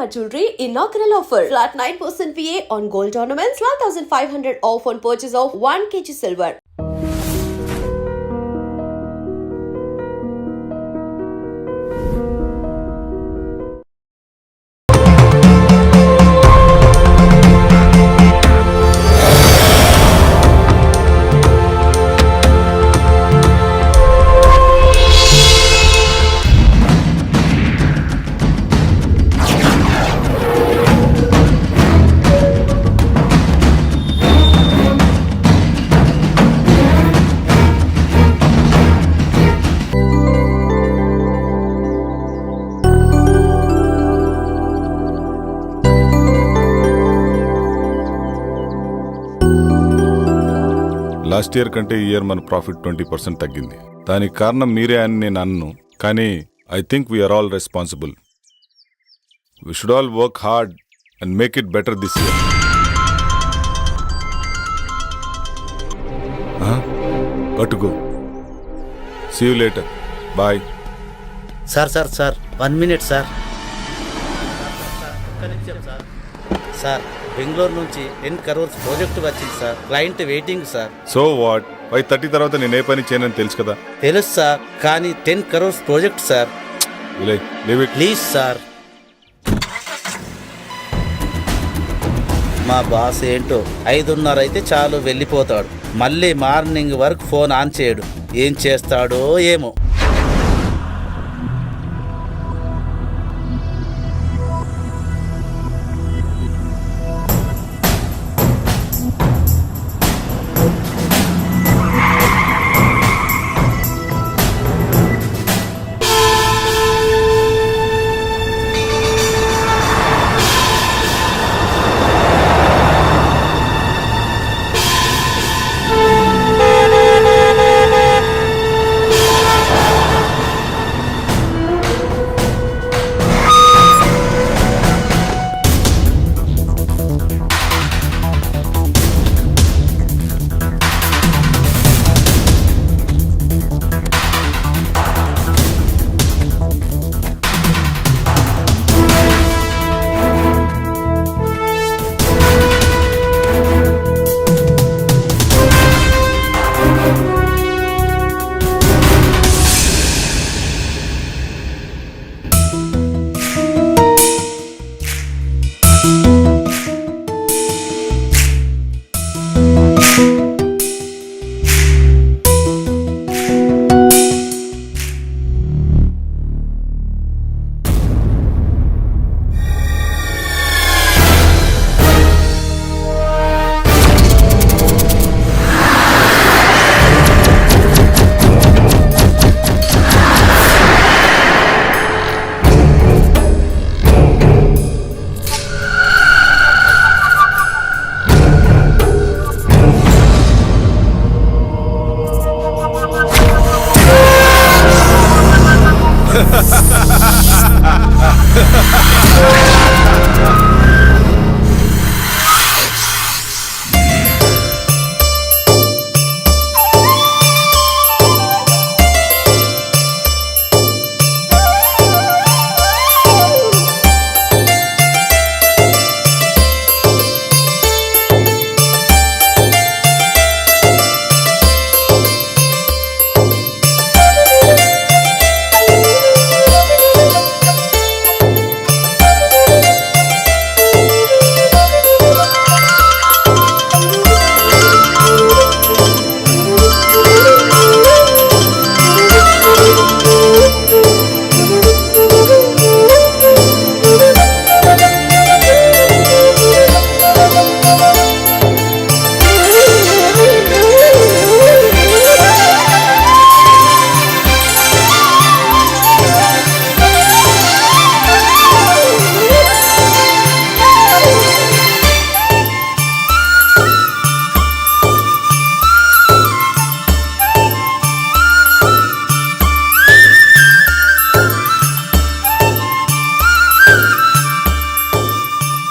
Shalimar Jewelry inaugural offer. Flat 9% VA on gold ornaments, 12,500 off on purchase of 1 kg silver. Last year కంటే ఈ year మన profit 20% తగ్గింది. దానికి కారణం మీరే అని నేను అన్ను, కానీ I think we are all responsible. We should all work hard and make it better this year. Go. See you later. Bye. Sir 1 minute sir. Sir Bengaluru నుంచి 10 crores ప్రాజెక్ట్ వచ్చింది సార్. Client waiting sir. So what? 5:30 తర్వాత నేను ఏ పని చేయనని తెలుసు కదా. తెలుసు సార్, కానీ 10 crores project sir. Please sir. మా బాస్ ఏంటో 5:30 అయితే చాలు వెళ్ళిపోతాడు. మళ్ళీ మార్నింగ్ వరకు ఫోన్ ఆన్ చేయడు. ఏం చేస్తాడో ఏమో.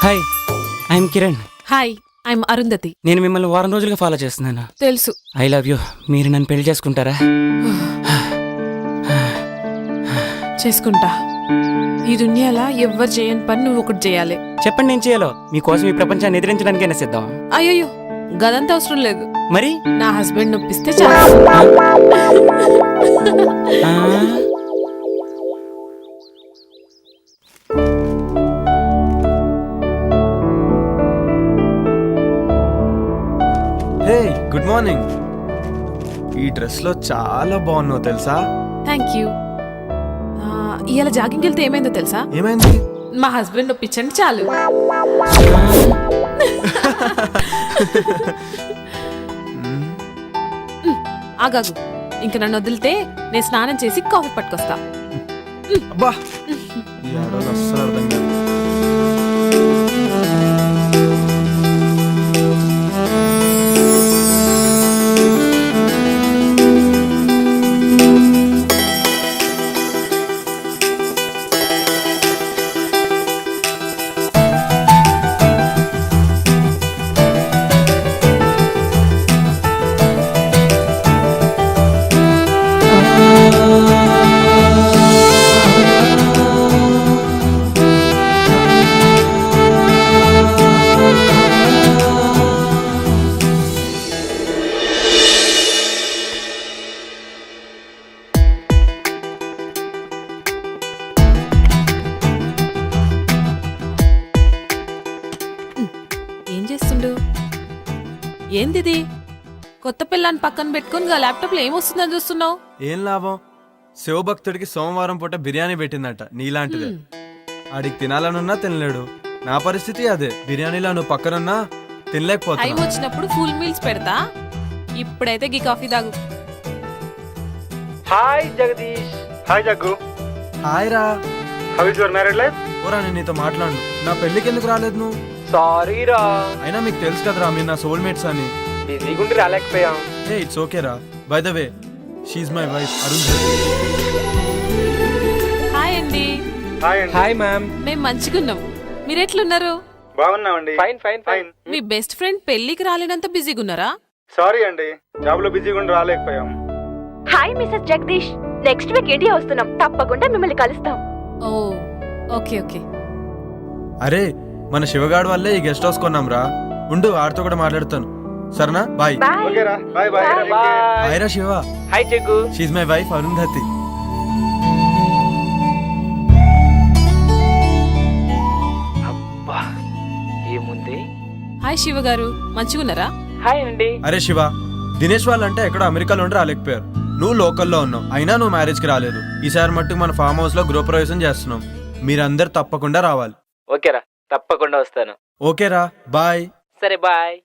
Hi, I'm Kiran. Hi, I'm Arundhati. నేను మిమ్మల్ని వారం రోజులుగా ఫాలో చేస్తున్నాను. తెలుసు. I love you. మీరు నన్ను పెళ్లి చేసుకుంటారా? చేసుకుంటా. ఈ దునియాలా ఎవ్వరు చేయని పని నువ్వు ఒకటి చేయాలి. చెప్పండి నేను చేయాలో. మీకోసం ఈ ప్రపంచాన్ని ఎదిరించడానికైనా సిద్ధం. అయ్యో గదంతా అవసరం లేదు. మరి నా హస్బెండ్ నొప్పిస్తే చాలు. ఆ, హే గుడ్ మార్నింగ్. ఈ డ్రెస్ లో చాలా బాగున్నావు తెలుసా? Thank you. ఇవాళ జాగింగ్ వెళ్తే ఏమైందో తెలుసా? ఏమైంది? మా హస్బెండ్ నొప్పించండి చాలు. ఆగాగు, ఇంక నన్ను వదిలితే నేను స్నానం చేసి కాఫీ పట్టుకొస్తా. అబ్బా ఈ ఆడవాళ్ళు అస్సలు అర్థం కాదు. ఏం చేస్తుండు? ఏందిది? కొత్త పిల్లని పక్కన పెట్టుకుని గా ల్యాప్టాప్ లో ఏమొస్తుందని చూస్తున్నావు? ఏం లాభం? శివభక్తుడికి సోమవారం పూట బిర్యానీ పెట్టిందట నీలాంటిదే. ఆడికి తినాలనున్నా తినలేడు. నా పరిస్థితి అదే. బిర్యానీలో నువ్వు పక్కనున్నా టైం తినలేకపోతున్నా. వచ్చినప్పుడు ఫుల్ మీల్స్ పెడతా. ఇప్పుడైతే గీ కాఫీ తాగు. Hi Jagadish. Hi Jaggu. Hi రా. How is your married life? ఓరా నేను నీతో మాట్లాడు. నా పెళ్ళికి ఎందుకు రాలేదు నువ్వు? సారీ రా, అయినా మీకు తెలుసు కదరా మీరు నా సోల్మేట్స్ అని. బిజీగా ఉండి రాలేకపోయాం. హే ఇట్స్ ఓకే రా. By the way she's my wife Arun. Hi అండి. హాయ్ అండి. Hi ma'am. మేము మంచిగున్నాం. మీరెట్లున్నారు? బాగున్నామండి. Fine fine fine. మీ బెస్ట్ ఫ్రెండ్ పెళ్లికి రాలేనంత బిజీగా ఉన్నారా? సారీ అండి, జాబ్ లో బిజీగా ఉండి రాలేకపోయాం. Hi Mrs Jagadish, next week India వస్తున్నాం, తప్పకుండా మిమ్మల్ని కలుస్తాం. Oh okay okay. అరే మన శివగాడు వల్లే ఈ గెస్ట్ హౌస్ కొన్నాం రా. ఉండు ఆడితో కూడా మాట్లాడుతాను. సరేనా? బాయ్. బాయ్. ఓకే రా, బాయ్ బాయ్. హాయ్ రా Shiva. Hi Jaggu. She my wife Arundhati. అబ్బా ఏముంది. హాయ్ శివ గారు, మంచిగున్నారా? హాయ్ అండి. అరే శివ, దినేష్ వాళ్ళంటే ఎక్కడో అమెరికాలో ఉండి రాలేకపోయారు. నువ్వు లోకల్లో ఉన్నావు, అయినా నువ్వు మ్యారేజ్ కి రాలేదు. ఈసారి మట్టుకు మన ఫామ్ హౌస్ లో గృహప్రవేశం చేస్తున్నాం. మీరందరు తప్పకుండా రావాలి. ఓకేరా, తప్పకుండా వస్తాను. ఓకేరా, బాయ్. సరే బాయ్.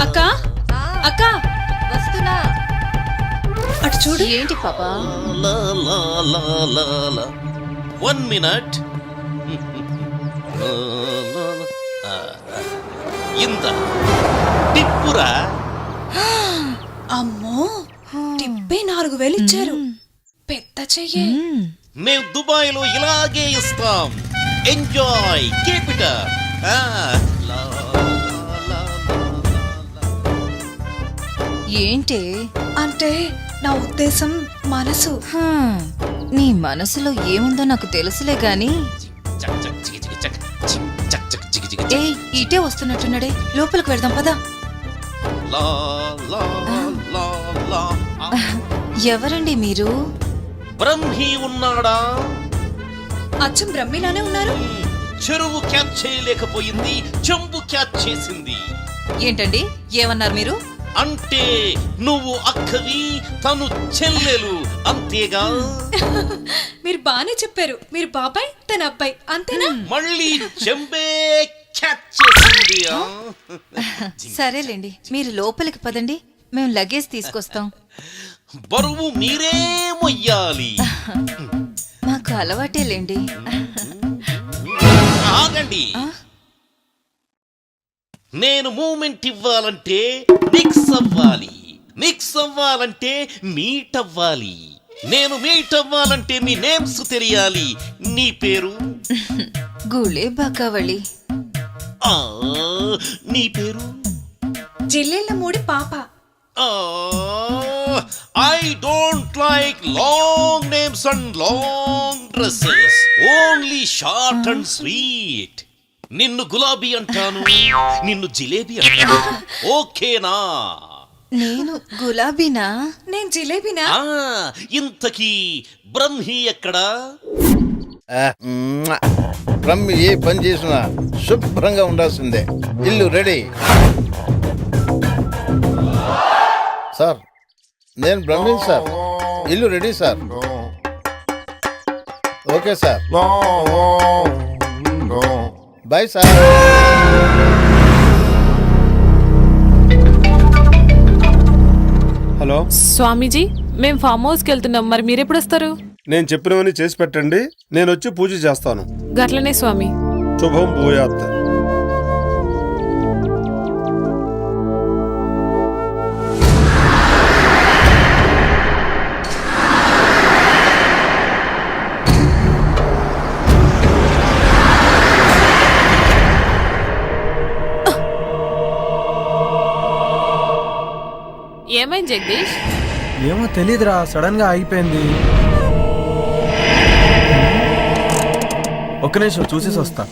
అక్క అక్క వస్తున్నా. అటు చూడు. ఏంటి పాపా? 1 minute. ఇంత టిప్పురా. అమ్మో, టిప్పే 4000 ఇచ్చారు. పెద్ద చెయ్యే. మేము దుబాయ్ లో ఇలాగే ఇస్తాం. Enjoy, keep it up. ఏంటి అంటే నా ఉద్దేశం మనసు. నీ మనసులో ఏముందో నాకు తెలుసులే గాని. ఏ ఇటే వస్తున్నట్టున్నాడే, లోపలికి వెళ్దాం పదా. ఎవరండి మీరు? బ్రహ్మి ఉన్నాడా? అచ్చం బ్రహ్మిలానే ఉన్నారు. చెరువు క్యాచ్ చేయలేకపోయింది, చెంబు క్యాచ్ చేసింది. ఏంటండి ఏమన్నారు మీరు? అంటే నువ్వు అక్కవి, తను చెల్లెలు, అంతేగా? మీరు బానే చెప్పారు. మీరు బాబాయ్, తన అబ్బాయి, అంతేనా? మళ్ళీ చెంబే క్యాచ్ చేసింది. సరేలేండి, మీరు లోపలికి పదండి, మేము లగేజ్ తీసుకొస్తాం. బరువు మీరే మొయ్యాలి. మాకు అలవాటేలేండి. ఆగండి. నేను మూమెంట్ ఇవ్వాలంటే మిక్స్ అవ్వాలి, మిక్స్ అవ్వాలంటే మీట్ అవ్వాలి. నేను మీట్ అవ్వాలంటే మీ నేమ్స్ తెలియాలి. నీ పేరు? గూళే బాకావళి. ఆ, నీ పేరు? జిల్లెళ్ళ మూడి పాప. I don't like long names and long dresses, only short and sweet. నిన్ను గులాబీ అంటాను, నిన్ను జిలేబీ అంటాను. ఓకేనా? నేను గులాబీనా? నేను జిలేబీనా? ఇంతకీ బ్రహ్మి ఎక్కడా? బ్రహ్మి ఏ పని చేసినా శుభ్రంగా ఉండాల్సిందే. ఇల్లు రెడీ. సార్ నేను బ్రహ్మి సార్, ఇల్లు ready sir. Okay sir, bye sir. Hello Swamiji, మేము ఫామ్ హౌస్కి వెళ్తున్నాం, మరి మీరెప్పుడు వస్తారు? నేను చెప్పినవన్నీ చేసి పెట్టండి, నేను వచ్చి పూజ చేస్తాను. గట్లనే స్వామి. శుభం భూయాత్. ఏమైంది జగదీష్? ఏమో తెలీదురా, సడన్ గా ఆగిపోయింది. ఒక్క నిమిషం చూసేసి వస్తా.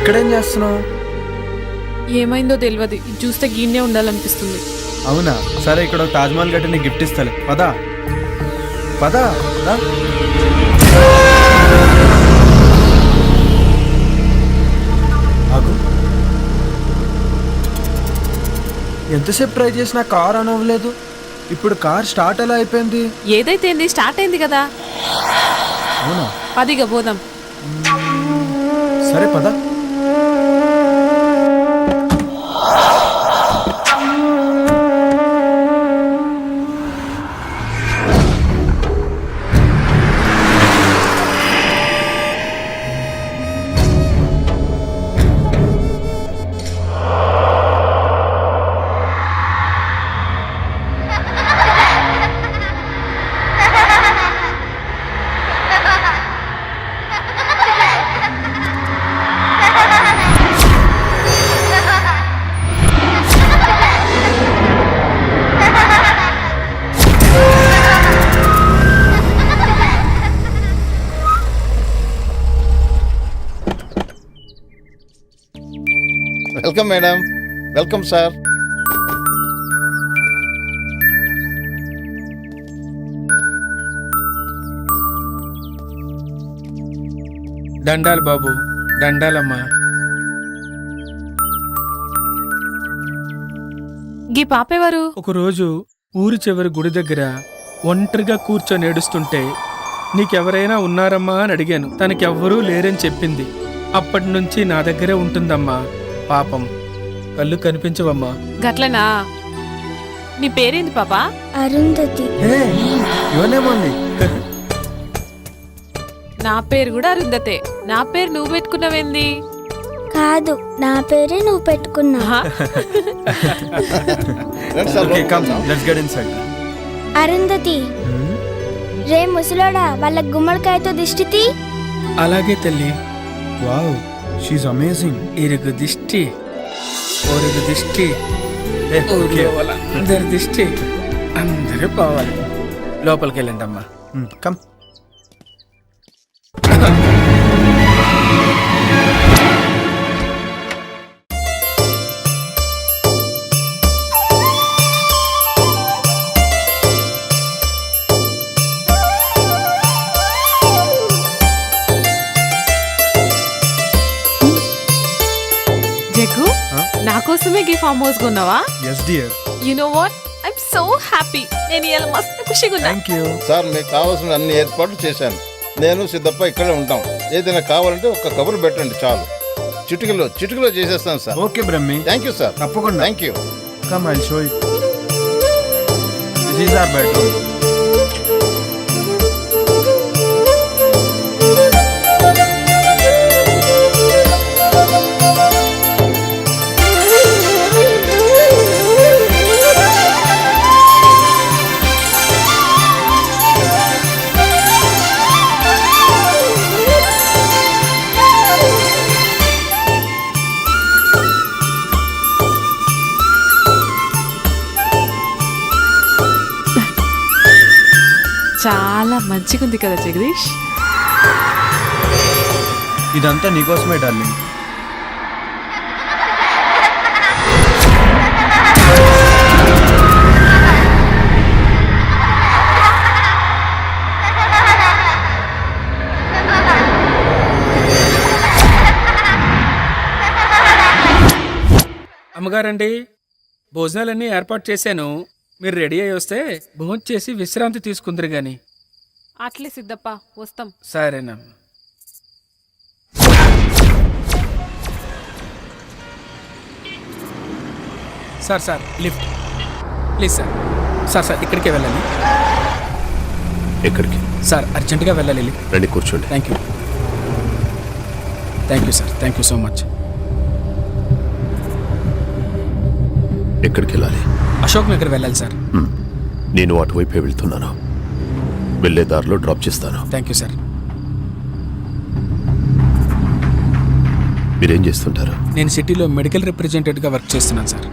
ఇక్కడేం చేస్తున్నావు? ఏమైందో తెలియదు, ఇది చూస్తే గీన్నే ఉండాలనిపిస్తుంది. అవునా, సరే ఇక్కడ తాజ్మహల్ గట్టి నీకు గిఫ్ట్ ఇస్తాలే. పదా పదా. ఆగు, ఎంతసేపు ట్రై చేసినా కార్ ఆన్ అవ్వలేదు. ఇప్పుడు కార్ స్టార్ట్ ఎలా అయిపోయింది? ఏదైతే ఏంది, స్టార్ట్ అయింది కదా. అవునా, పదిగా పోదాం. సరే పదా. Welcome madam. Welcome sir. దండాలు బాబు, దండాలమ్మా. గీ పాపేవారు? ఒకరోజు ఊరి చివరి గుడి దగ్గర ఒంటరిగా కూర్చొని ఏడుస్తుంటే నీకెవరైనా ఉన్నారమ్మా అని అడిగాను. తనకెవ్వరూ లేరని చెప్పింది. అప్పటి నుంచి నా దగ్గరే ఉంటుందమ్మా. పాపం, కళ్ళు కనిపించవమ్మా. గట్లనా? నీ పేరేంది పాపా? అరుంధతి. ఇవన్నేమోంది. నా పేరు కూడా అరుంధతే. నా పేరు నువ్వు పెట్టుకున్నావేంది? కాదు, నా పేరే నువ్వు పెట్టుకున్నా. Okay come let's get inside. Arundhati, రే ముసలోడా, వాళ్ళ గుమ్మడికాయతో దిష్టి తీ. అలాగే తల్లి. Wow, she's amazing. ఇరుగు దిష్టి, ఒరుగు దిష్టి, ఓకే ఊర్లో వాళ్ళందరి దిష్టి అందరూ పోవాలి. లోపలికి వెళ్ళండి అమ్మా. కమ్. జగ్గు, నా కోసమే ఈ ఫామ్ హౌస్ కొన్నావా? Yes dear. You know what, I'm so happy. నేను ఇలా మస్తు ఖుషిగా ఉన్నా. Thank you sir. మీకు కావాల్సిన అన్ని ఏర్పాట్లు చేశాను. నేను సిద్ధప్ప ఇక్కడే ఉంటాం. ఏదైనా కావాలంటే ఒక్క కబురు పెట్టండి చాలు. చిటికలో చేసేస్తాను sir. Okay Brahmi. Thank you sir. తప్పకుండా. Thank you. Come I'll show you. This is our bedroom. చాలా మంచిగా ఉంది కదా జగదీష్. ఇదంతా నీకోసమే డార్లింగ్. అమ్మగారండి, భోజనాలన్నీ ఏర్పాటు చేశాను. మీరు రెడీ అయ్యి వస్తే భోజనం చేసి విశ్రాంతి తీసుకుందరు గాని. అట్లే సిద్ధప్ప, వస్తాం. సరేనమ్మా. Sir lift please sir. Sir ఇక్కడికే వెళ్ళాలి. ఎక్కడికి సార్ అర్జెంటుగా వెళ్ళాలి. రండి, కూర్చోండి. Thank you sir. Thank you so much. ఎక్కడికి వెళ్ళాలి? అశోక్ నగర్ వెళ్ళాలి సార్. నేను అటువైపే వెళ్తున్నాను. వెళ్ళే దారిలో డ్రాప్ చేస్తాను. Thank you sir. మీరేం చేస్తుంటారు? నేను సిటీలో మెడికల్ రిప్రజెంటేటివ్గా వర్క్ చేస్తున్నాను సార్.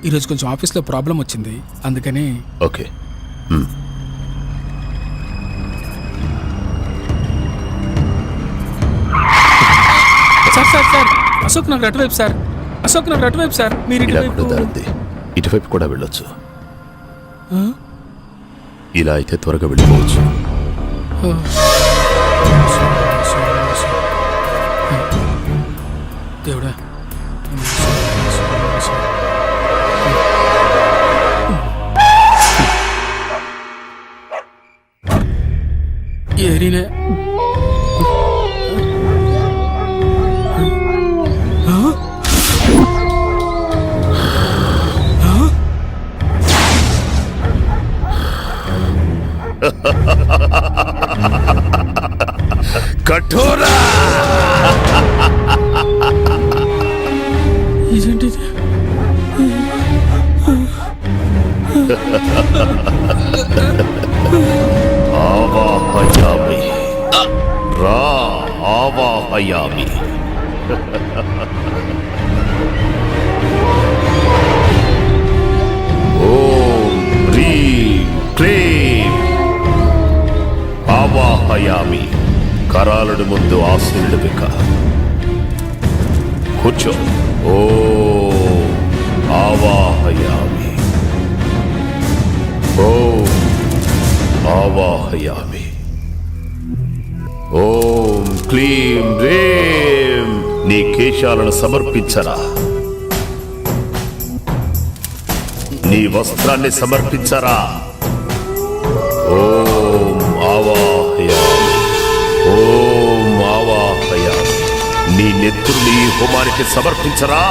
ఈరోజు కొంచెం ఆఫీస్లో ప్రాబ్లం వచ్చింది, అందుకని. ఓకే. సార్ అశోక్ నగర్ అటువైపు సార్. అశోక్ నగర్ అటువైపు సార్. మీరు ఇలా ఇటువైపు. కూడా దారి ఉంది. ఇటువైపు కూడా వెళ్ళొచ్చు. ఇలా అయితే త్వరగా వెళ్ళిపోవచ్చు. దేవుడా. ఏరినే కఠోరా. ఇదేంటిది? ఆవాహయామి రా ఆవాహయామి. ఓం హ్రీం క్లీం ఆవాహయామి. కరాలుడి ముందు ఆశీనుడు బిక. కూర్చో. ఓం ఆవాహయామి. ఓం ఆవాహయామి. ఓం క్లీం రేం. నీ కేశాలను సమర్పించరా. నీ వస్త్రాన్ని సమర్పించరా. ఓం ఆవాహయామి. ఓం ఆవాహయామి. నీ నెత్తుర్ని హోమానికి సమర్పించరా.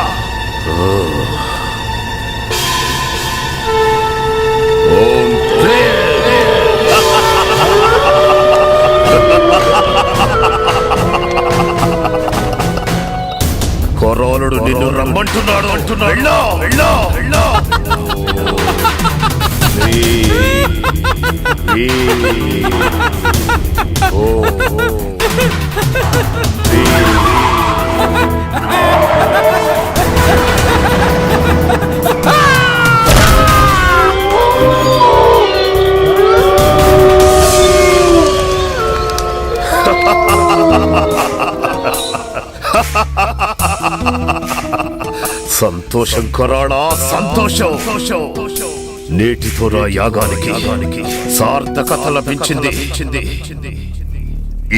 ఓం సంతోషం కొరాడా, సంతోషం. నేటితో నా యాగానికి సార్థకత లభించింది.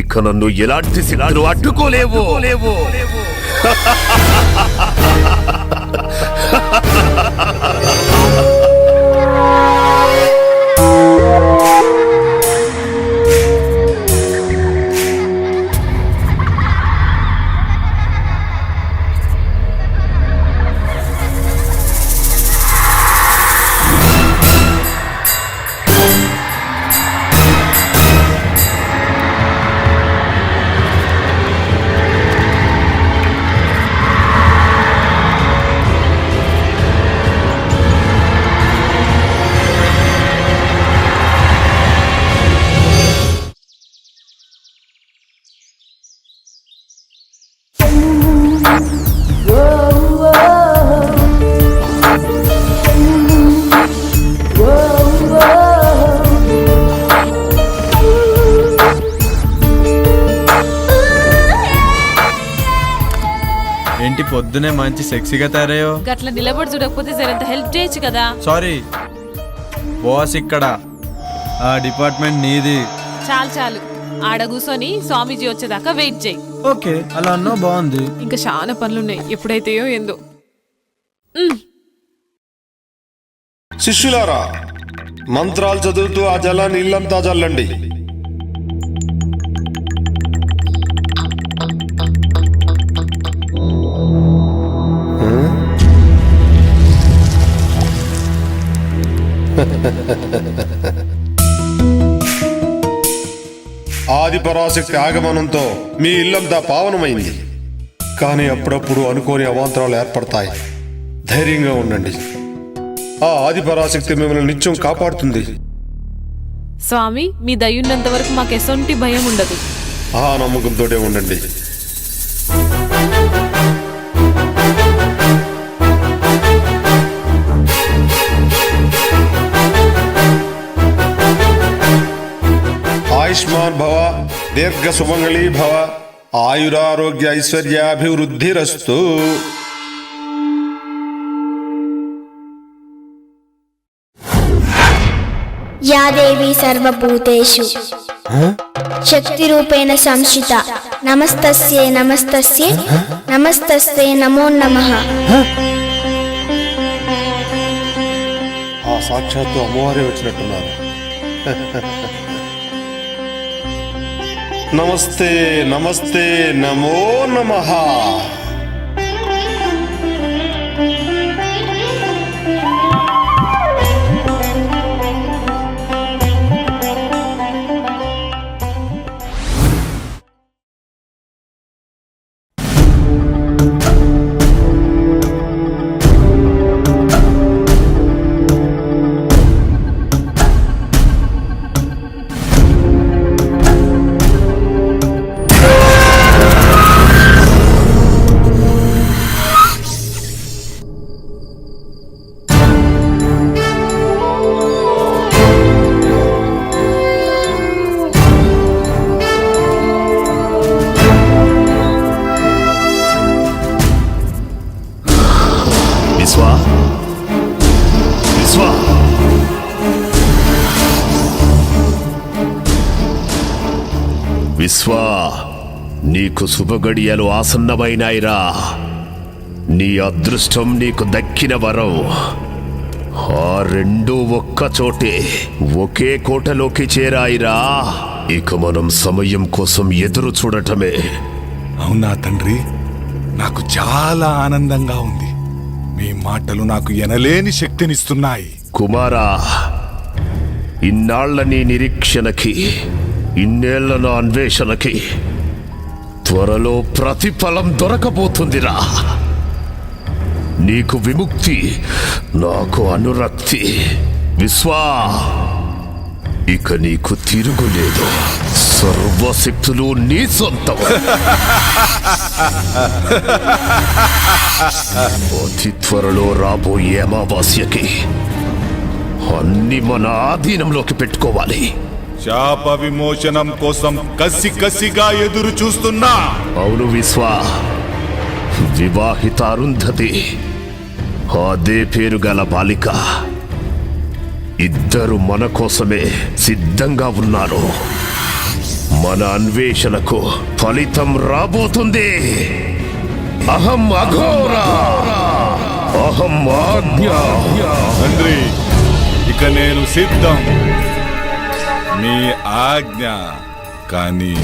ఇక నన్ను ఎలాంటి శిలాలు అడ్డుకోలేవు. ఏంటి పొద్దునే మంచి సెక్సీగా తయారయ్యో? గట్ల నిలబడి చూడకపోతే జరంత హెల్ప్ చేయొచ్చు కదా. సారీ బాస్, ఇక్కడ ఆ డిపార్ట్మెంట్ నీది. చాలు ఆడ కూర్చొని స్వామీజీ వచ్చేదాకా వెయిట్ చేయి. ఓకే, అలా అన్నా బాగుంది. ఇంకా చాలా పనులున్నాయి, ఎప్పుడైతేయో ఏందో. శిష్యులారా, మంత్రాలు చదువుతూ ఆ జలాన్ని ఇల్లంతా చల్లండి. ఆది పరాశక్తి ఆగమనంతో మీ ఇల్లంతా పావనమైంది. కానీ అప్పుడప్పుడు అనుకోని అవాంతరాలు ఏర్పడతాయి. ధైర్యంగా ఉండండి. ఆ ఆది పరాశక్తి మిమ్మల్ని నిత్యం కాపాడుతుంది. స్వామి, మీ దయ్యున్నంత వరకు మాకు ఎసొంటి భయం ఉండదు. ఆ నమ్మకంతోనే ఉండండి. ఆయుష్మాన్ భవ, దీర్ఘ సుమంగళీ భవ, ఆయురారోగ్య ఐశ్వర్యాభివృద్ధిరస్తు. యా దేవి సర్వభూతేషు శక్తి రూపేణ సంస్థిత నమస్తస్యై నమస్తస్యై నమస్తస్యై నమో నమః. ఆ సాక్షాత్తు అమ్మవారే వచ్చినట్టున్నారు. నమస్తే నమస్తే నమో నమః. విశ్వా, నీకు శుభగడియలు ఆసన్నమైనాయిరా. నీ అదృష్టం నీకు దక్కిన వరం. ఆ రెండు ఒక్క చోటే ఒకే కోటలోకి చేరాయిరా. ఇక మనం సమయం కోసం ఎదురు చూడటమే. అవునా తండ్రి, నాకు చాలా ఆనందంగా ఉంది. మీ మాటలు నాకు ఎనలేని శక్తినిస్తున్నాయి. కుమారా, ఇన్నాళ్ల నీ నిరీక్షణకి, ఇన్నేళ్ల నా అన్వేషణకి త్వరలో ప్రతిఫలం దొరకబోతుందిరా. నీకు విముక్తి, నాకు అనురక్తి. విశ్వా, ఇక నీకు తిరుగులేదు. సర్వశక్తులు నీ సొంతం. అతి త్వరలో రాబోయే అమావాస్యకి అన్ని మన ఆధీనంలోకి పెట్టుకోవాలి. శాప విమోచనం కోసం కసిగా ఎదురు చూస్తున్నా. అవును విశ్వ, వివాహిత అరుంధతి, అదే పేరు గల బాలిక, ఇద్దరు మన కోసమే సిద్ధంగా ఉన్నారు. మన అన్వేషణకు ఫలితం రాబోతుంది. అహం అఘోర, అహం ఆజ్ఞ. తండ్రి, ఇక నేను సిద్ధం. మీ ఆజ్ఞ. కానీ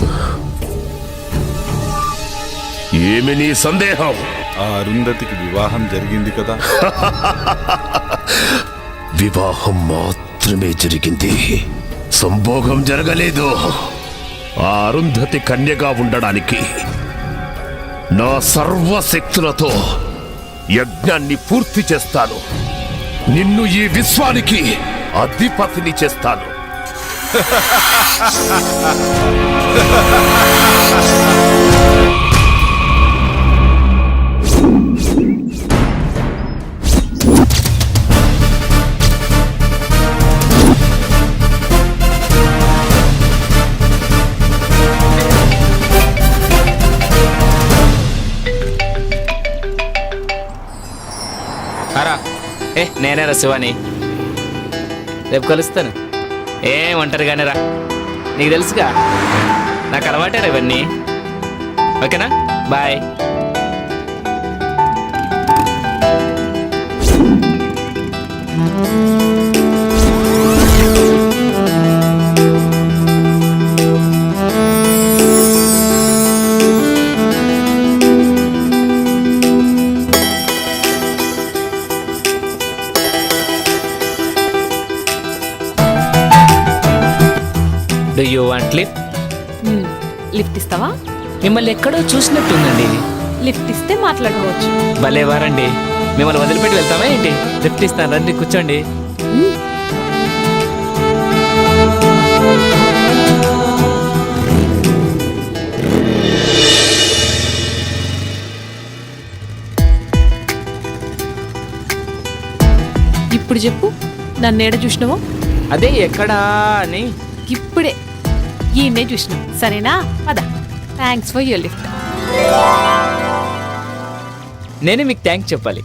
ఏమి నీ సందేహం? ఆ అరుంధతికి వివాహం జరిగింది కదా? వివాహం మాత్రమే జరిగింది, సంభోగం జరగలేదు. ఆ అరుంధతి కన్యగా ఉండడానికి నా సర్వశక్తులతో యజ్ఞాన్ని పూర్తి చేస్తాను. నిన్ను ఈ విశ్వానికి అధిపతిని చేస్తాను. నేనేరా శివాని, రేపు కలుస్తాను. ఒంటరిగానే రా, నీకు తెలుసుగా నాకు అలవాటేరా ఇవన్నీ. ఓకేనా? Bye. Do you want lift? Lift ఇస్తావా? మిమ్మల్ని ఎక్కడో చూసినట్టుందండి. లిఫ్ట్ ఇస్తే మాట్లాడుకోవచ్చు. భలే వారండి, మిమ్మల్ని వదిలిపెట్టి వెళ్తామా ఏంటి? లిఫ్ట్ ఇస్తాను, రండి కూర్చోండి. ఇప్పుడు చెప్పు, నన్ను ఏడ చూసినావో? అదే ఎక్కడా అని. ఇప్పుడే ఈయన్నే చూసినావు, సరేనా? పద. Thanks for your lift. నేనే మీకు థ్యాంక్స్ చెప్పాలి.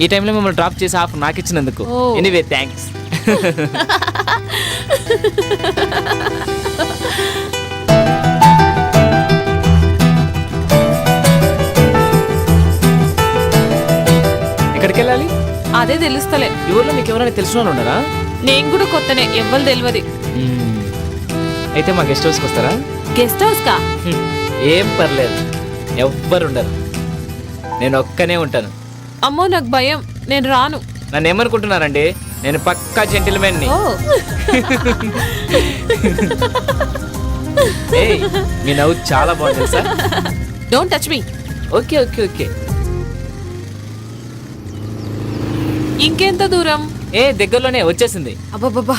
ఈ టైంలో మిమ్మల్ని డ్రాప్ చేసి ఆఫ్ నాకు ఇచ్చినందుకు. Anyway thanks. ఎక్కడికి వెళ్ళాలి? అదే తెలుస్తలే. ఈ ఊర్లో మీకు ఎవరైనా తెలిసిన వాళ్ళు ఉన్నారా? నేను కూడా కొత్తనే, ఎవ్వరు తెలియదు. అయితే మా గెస్ట్ హౌస్కి వస్తారా? గెస్ట్ హౌస్ కా? ఏం పర్లేదు, ఎవ్వరు ఉండరు, నేను ఒక్కనే ఉంటాను. అమ్మో నాకు భయం, నేను రాను. నన్ను ఏమనుకుంటున్నారండి? నేను పక్కా జెంటిల్మెన్ని. మీ నవ్వు చాలా బాగుంది sir. Don't touch me. Okay okay okay. ఇంకెంత దూరం? దగ్గరలోనే వచ్చేసింది. అబ్బాబ్బా,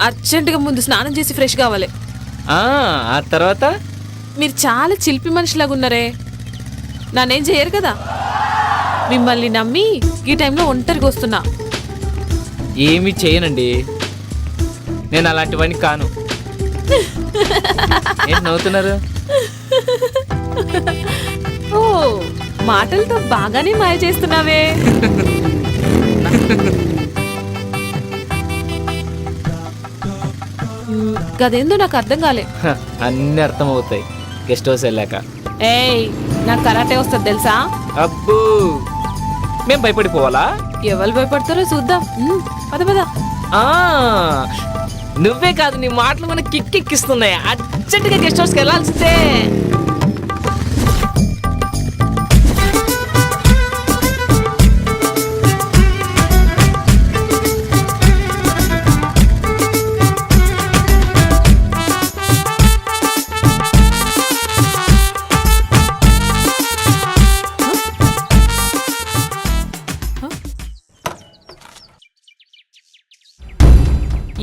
అర్జెంటుగా ముందు స్నానం చేసి ఫ్రెష్ కావాలి. ఆ తర్వాత? మీరు చాలా చిలిపి మనిషిలాగా ఉన్నారే, నన్నేం చేయరు కదా. మిమ్మల్ని నమ్మి ఈ టైంలో ఒంటరిగా వస్తున్నా. ఏమీ చేయనండి, నేను అలాంటివన్నీ కాను. ఏం నవ్వుతున్నారు? ఓ, మాటలతో బాగానే మాయ చేస్తున్నావే. గదేందో నాకు అర్థం కాలే. అన్ని అర్థం అవుతాయి గెస్ట్ హౌస్ వెళ్ళాక. ఏయ్, నాకు కరాటే వస్తుంది తెలుసా? అబ్బో, మేం భయపడిపోవాలా? ఎవరు భయపడతారో చూద్దాం. పద పద. నువ్వే కాదు, నీ మాటలు మనకి కిక్కిస్తున్నాయి. అర్జెంటుగా గెస్ట్ హౌస్కి వెళ్ళాల్సిందే.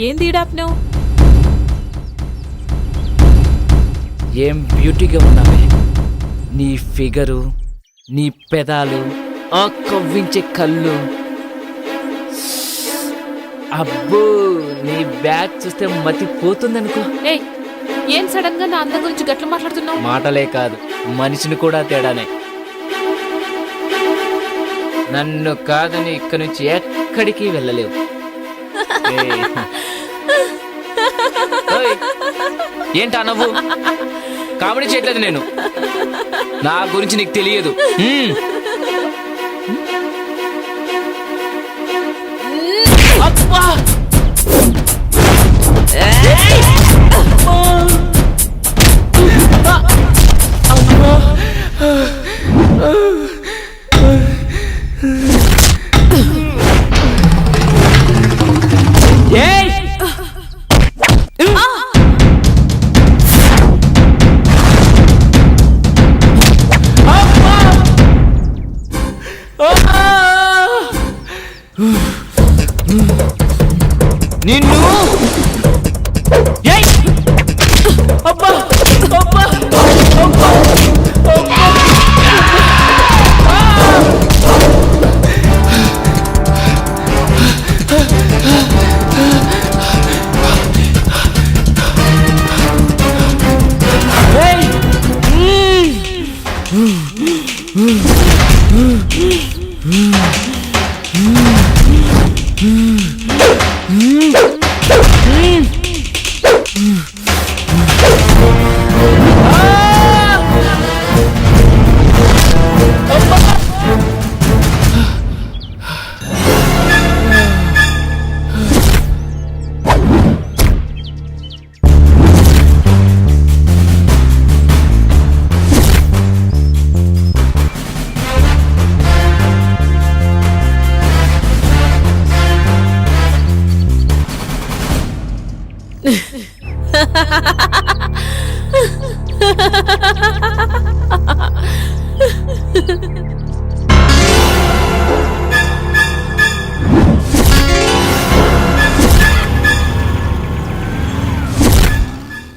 ఏంది ఈడాప్నావు? ఏం బ్యూటీగా ఉన్నావే. నీ ఫిగరు, నీ పెదాలు, ఆ కవ్వించే కళ్ళు, అబ్బో నీ బ్యాగ్ చూస్తే మతి పోతుందనుకో. ఏయ్, ఏం సడన్ గా నా అందం గురించి గట్ల మాట్లాడుతున్నావు? మాటలే కాదు, మనిషిని కూడా తేడానే. నన్ను కాదని ఇక్కడి నుంచి ఎక్కడికి వెళ్ళలేవు. ఏంటా నవ్వు? కామెడీ చేయట్లేదు నేను. నా గురించి నీకు తెలియదు. అబ్బా! నిన్ను అబ్బా అబ్బా అబ్బా Ha ha ha ha ha!